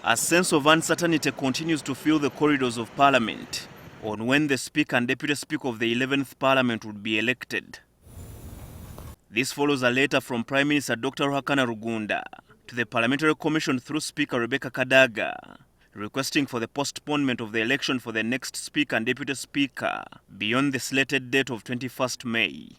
A sense of uncertainty continues to fill the corridors of Parliament on when the Speaker and Deputy Speaker of the 11th Parliament would be elected. This follows a letter from Prime Minister Dr. Ruhakana Rugunda to the Parliamentary Commission through Speaker Rebecca Kadaga, requesting for the postponement of the election for the next Speaker and Deputy Speaker beyond the slated date of 21st May.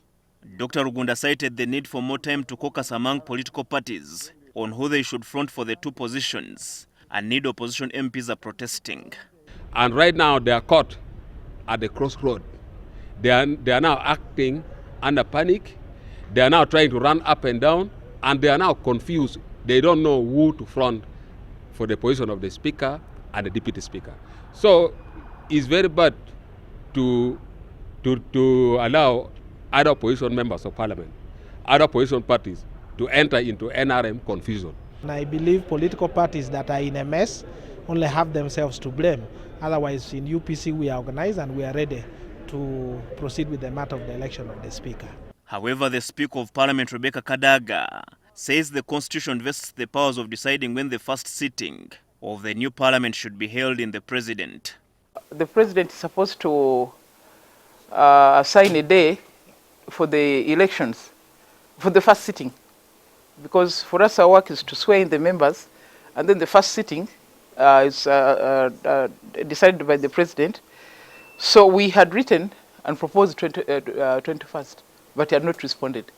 Dr. Rugunda cited the need for more time to caucus among political parties on who they should front for the two positions, and need opposition MPs are protesting. And right now they are caught at the crossroad. They are now acting under panic. They are now trying to run up and down, and they are now confused. They don't know who to front for the position of the Speaker and the Deputy Speaker. So it's very bad to allow other opposition members of Parliament, other opposition parties, to enter into NRM confusion. And I believe political parties that are in a mess only have themselves to blame. Otherwise, in UPC we are organized and we are ready to proceed with the matter of the election of the Speaker. However, the Speaker of Parliament, Rebecca Kadaga, says the Constitution vests the powers of deciding when the first sitting of the new Parliament should be held in the President. The President is supposed to assign a day for the elections, for the first sitting. Because for us, our work is to swear in the members, and then the first sitting is decided by the President. So we had written and proposed 21st, but he had not responded.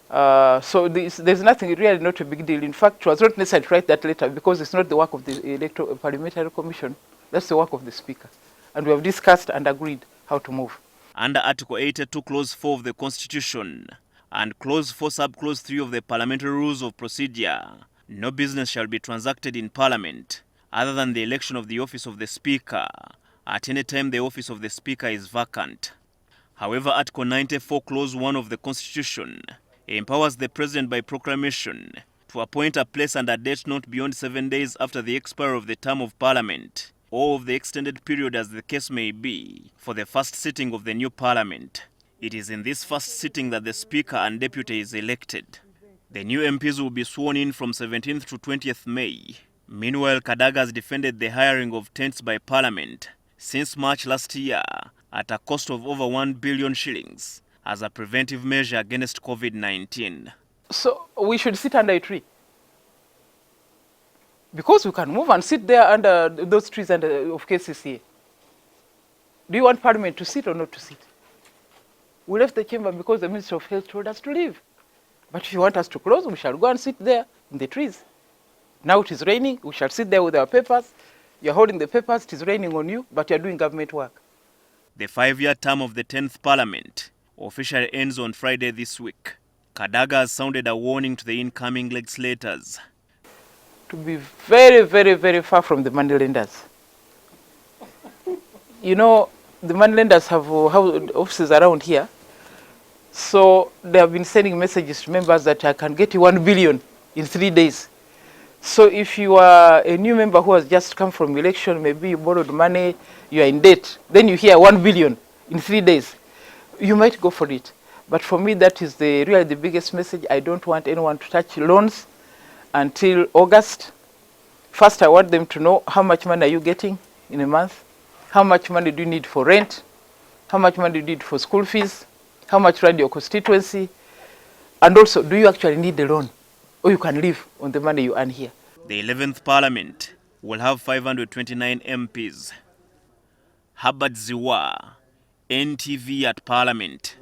So there's nothing, really not a big deal. In fact, it was not necessary to write that letter because it's not the work of the Electoral Parliamentary Commission. That's the work of the Speaker. And we have discussed and agreed how to move. Under Article 82, Clause 4 of the Constitution, and Clause 4, Subclause 3 of the Parliamentary Rules of Procedure, no business shall be transacted in Parliament other than the election of the office of the Speaker at any time the office of the Speaker is vacant. However, Article 94, Clause 1 of the Constitution empowers the President by proclamation to appoint a place and a date not beyond 7 days after the expiry of the term of Parliament, or of the extended period as the case may be, for the first sitting of the new Parliament. It is in this first sitting that the Speaker and Deputy is elected. The new MPs will be sworn in from 17th to 20th May. Meanwhile, Kadaga has defended the hiring of tents by Parliament since March last year at a cost of over 1 billion shillings as a preventive measure against COVID-19. So we should sit under a tree. Because we can move and sit there under those trees of KCCA. Do you want Parliament to sit or not to sit? We left the chamber because the Minister of Health told us to leave. But if you want us to close, we shall go and sit there in the trees. Now it is raining, we shall sit there with our papers. You're holding the papers, it is raining on you, but you're doing government work. The 5-year term of the 10th Parliament officially ends on Friday this week. Kadaga has sounded a warning to the incoming legislators to be very, very, very far from the moneylenders. You know, the moneylenders have offices around here. So they have been sending messages to members that I can get you 1 billion in 3 days. So if you are a new member who has just come from election, maybe you borrowed money, you are in debt, then you hear 1 billion in 3 days, you might go for it. But for me, that is really the biggest message. I don't want anyone to touch loans until August. First, I want them to know how much money are you getting in a month, how much money do you need for rent, how much money do you need for school fees, how much run your constituency, and also, do you actually need a loan, or you can live on the money you earn here? The 11th Parliament will have 529 MPs. Herbert Ziwa, NTV at Parliament.